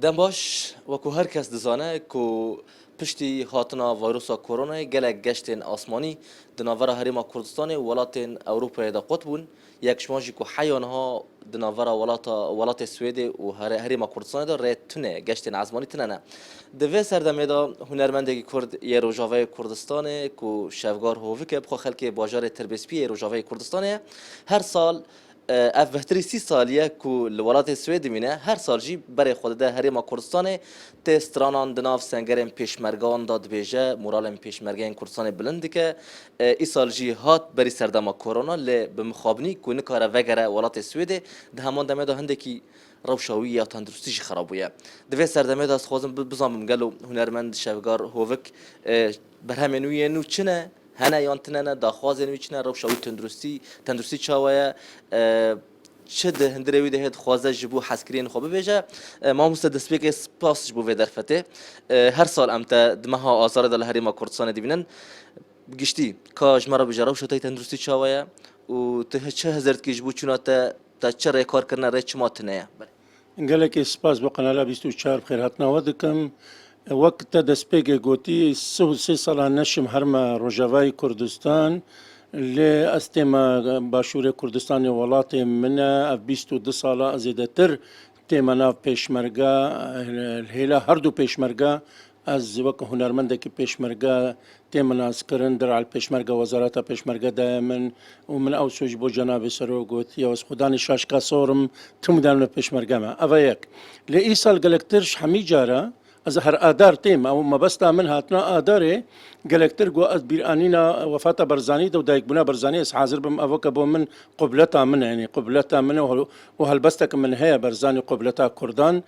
دم باش وکو هر کس دزانه کو پشتی هاتنا ویروس کرونا گلک گشتین آسمانی دناور هریما کردستان ولاتین اروپا دا قطبون یک شماجی کو حیانها دناور ولات سوئد و هریما کردستان دا ریتونه گشتین آسمانی تنه دوی سردمه دا هنرمندگی کرد یه روجاوی کردستان کو شفگار هویک بخو خلک باجار تربیسپی روجاوی کردستان هر سال اف بهتری 30 سالیه کو لولات سوئد مینه هر سال جی برای خود ده هریما کردستان تسترانان دناف سنگرم پیشمرگان داد بیجه مورالم پیشمرگان کردستان بلندی که ای سال جی هات بری سردما کرونا ل بمخابنی کو نکاره وگره ولات سوئد ده همان دمه ده هندکی روشاوی یا تندرستیش خرابویه دوی سردمه دست خوازم بزنم گلو هنرمند شفگار هویک برهمنوی نو چنه هنه یانتنه داخواز نویچنه روشاوی تندرستی چاویه چه ده هندروی ده خوازه جبو حسکرین خوبه بیجه ما مستدس بیگ سپاس جبو در فته هر سال امتا دمها آزار دل هریما کردستان دیبینن گشتی کاش مرا بجارو شده تندرستی چاویه و ته چه هزارت که جبو چونه تا چه ری کار کرنه ری چه ماتنه گلک سپاس با قناه 24 بخیر هاتنا ودکم وقت دسپیگ گوتی 3 سال نشم هرما روجاوی کردستان لی استما باشور کردستان ولات من اف 22 ساله زیادتر تیمنا پیشمرگا الهیلا هر دو پیشمرگا از وقت هنرمند که پیشمرگا تیمنا اسکرن در پیشمرگا وزارت پیشمرگا دائما و من اوسوج بو جناب سرو گوت یا خدانی شاشکا سورم تم دارم پیشمرگا ما اوایک لی ای سال گلکترش همی جاره از هر آدار تیم او ما بس من هاتنا آداره گلکتر گو از بیرانینا وفات برزانی دو دایک بنا برزانی اس حاضر بم اوک بو من قبلتا من يعني قبلتا من وهالبستك من هي برزانی قبلتا کردان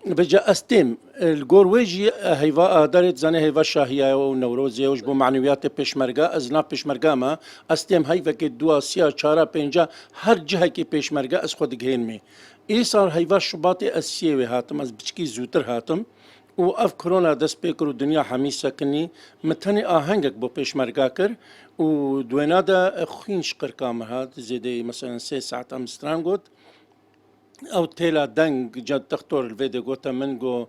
بجا استیم الجور ويجي هيفا آدارت زنه هيفا شاهية ونوروزية وجبو معنويات پیشمرگا از نا پیشمرگا ما استیم هيفا که دو سیا چارا پنجا هر جهه که پیشمرگا از خود گهین می ای سال هيفا شباط اسیه و هاتم از بچکی زوتر هاتم و اف کرونا دست پیکر و دنیا همی سکنی متنی آهنگک با پیشمرگا کر و دوینا دا خوینش قرکام هات زیده مثلا 3 ساعت امستران گوت او تيلا دنگ جد تختور الفيديو قوتا منجو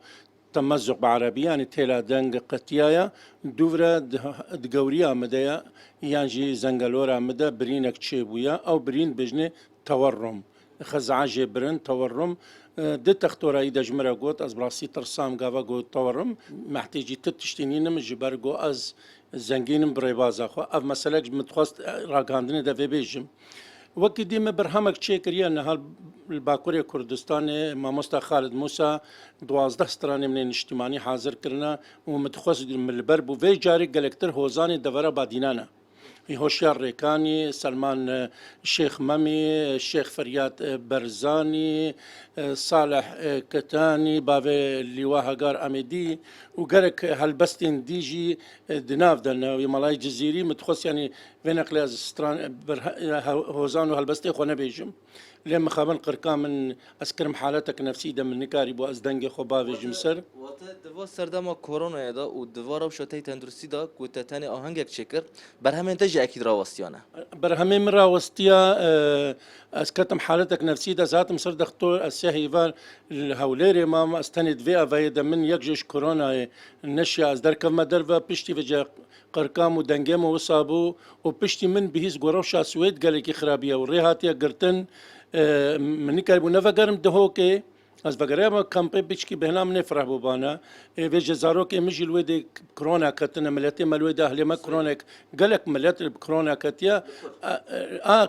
تمزق بعربية يعني تيلا دنگ قتيايا دوفرا دقوريا مدايا يعني زنگلورا مدا برينك تشيبويا او برين بجني تورم خزعاجي برن تورم دي تختورا ايدا جمرا قوت از براسي ترسام قاوا قوت تورم محتاجي تتشتينين من جبار قو از زنگينم بريبازا خو اف مسألة متخواست راقاندني دا في بيجم وقتی دیم برهمک چه کریه نه الباکوری کردستان ماموستا خالد موسى 12 سترانی من اجتماعی حاضر کرنا و متخصص من البرب و وی جاری گلکتر هوزانی دوره بادینانا هوشیار ریکانی سلمان شیخ ممی شیخ فریاد برزانی صالح کتانی باوی لیواه هگار امیدی و گرک هلبستین دیجی دناف دن و مالای جزیری متخصص يعني بينقل از ستران هوزان و هلبستی خونه بیجم لما خابن قرقام من اسكرم حالتك نفسي دم النكاري بو از دنگ خوباوي جمسر دوا سردما کرونا دا و دوارا شتای تندرستی دا کوتا تانی آهنگک چکر برهمن تجی اكيد راوستیانه برهمن من راوستیا اسكتم حالتك نفسي دا ذاتم سر دكتور السهيفال الهوليري مام استند في افايدا من يكجش كورونا نشيا از دركم ما درفا بشتي فجا قرقام و دنگم و صابو و پشتی من بهیز گروشا سوید گلی کی خرابیه و ریحاتیا گرتن منی کاربو نفگرم دهو که از وگرای ما کمپی بیچکی بهنام نفرح ببانا و جزارو که مجل وید کرونا کتن ملتی ملوید اهلی ما کرونا گلک ملت کرونا کتیا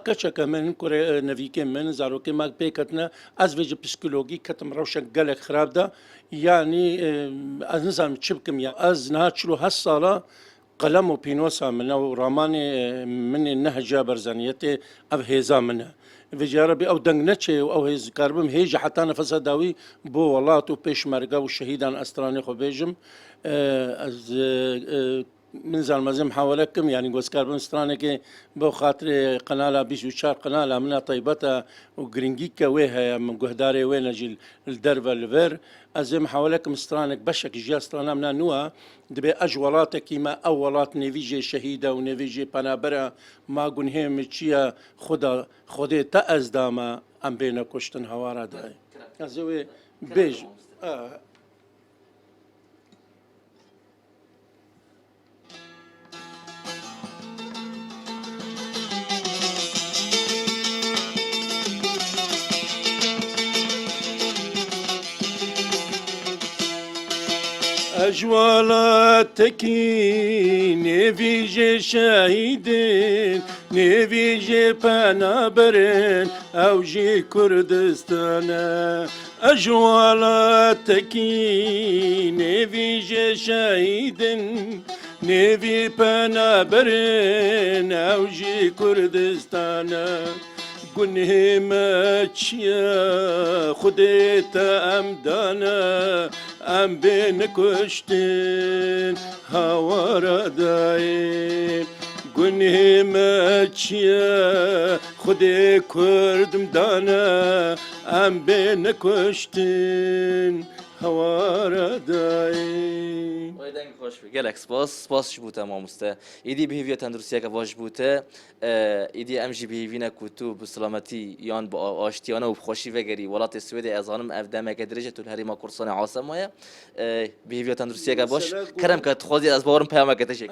کچک من کره نویک من زارو که ما پیکتنا از وجه پسیکولوژی کتم روشن گلک خراب ده یعنی از نظام چبکم یا از نهچلو هالصاله قلم و بينوسا منه وراماني من النهجة برزانيته أو هيزا منه وجاربي أو دنگنچه أو هيز كاربم هيج حتى نفسها داوي بو والله تو بيش مرقا والشهيدان أستراني خو بيجم از من زالمازم حوالكم يعني قوس كاربون سترانك بو خاطر قناة 24 قناة منها طيبتها وجرينجيكا ويها من قهداري وين اجي الدربة الفير ازم حوالكم سترانك بشك جي سترانا منا نوها دبي اجولاتك كيما اولات نيفيجي شهيدة ونيفيجي بانابرا ما قنهم تشيا خدا تأز داما ام بينا كشتن هوارا داي ازوي بيج اجوالاتکی نویج شهیدین نویج پنابرن اوجی کردستان اجوالاتکی نویج شهیدین نوی پنابرن اوجی کردستان گنه ما چیا خودت ام دانا ام بین کشتن هوارا دای گنه ما چیا خود کردم دانا ام بین کشتن هوارا دای وای دنگ خوش بی گلک سپاس بوده ماموسته ایدی بهیوی تندرستی که واج بوده ایدی ام جی بهیوی نکوتو بسلامتی یان با آشتیانه و خوشی وگری ولات سوئد از آنم افدامه که درجه تو هری ما کورسان عاصم مایا بهیوی تندرستی که باش کرم که خودی از باورم پیام که تشک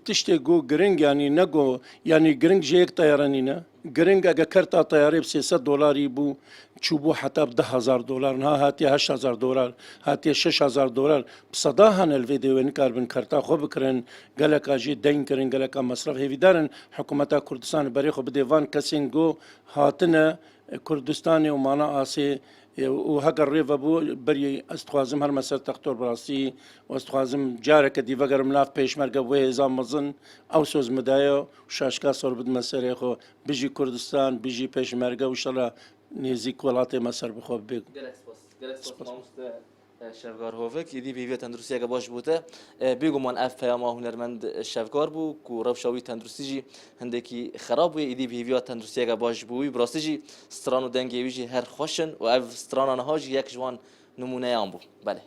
تشتی گو گرنگ یعنی نگو یعنی گرنگ جیک طیرانی نه گرنگ اگه کرتا طیاره ب 300 دلاری بو چوبو حتی ب 10,000 دلار نه هاتی 8,000 دلار هاتی 6,000 دلار بصدا هن الفيديو نکار بن کرتا خو بکرن گلک اجی دین کرن گلک مصرف هیوی دارن حکومت کردستان بری خو بدیوان کسین گو هاتنه کردستان و مانا آسی و هەگەر ڕێڤە بوو بەری ئەستخوازم هەر مەسەر تەختۆر بڕاستی و ئەستخوازم جارێکە دیڤەگەرم لاف پێشمەرگە بۆ هێزان مەزن ئەو سۆز مدایە و شاشکا سۆر بدمە سەرێ خۆ بژی کوردستان بژی پێشمەرگە و شەڵە نێزیک وڵاتێ مەسەر بخۆ بێ شفگار هوفک ایدی بهیوی تندرستی که باش بوده بیگو من اف پیاما هنرمند شفگار بو کو روشاوی تندرستی جی هندکی خراب بو ایدی بهیوی تندرستی که باش بوی براستی جی سترانو دنگی ویجی هر خوشن و اف سترانه ها جی یک جوان نمونه ام بو بله